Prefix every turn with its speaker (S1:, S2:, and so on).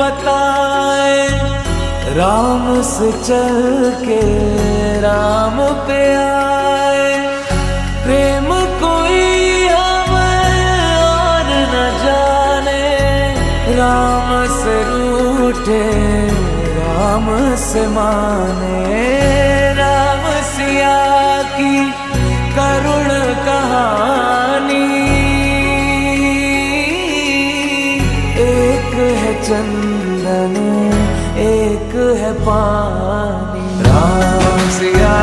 S1: बताए, राम से चल के राम पे आए। प्रेम कोई हमें और न जाने, राम से रूठे राम से माने। राम सिया की करुण कहानी, एक है चंदन एक है पानी। राम सिया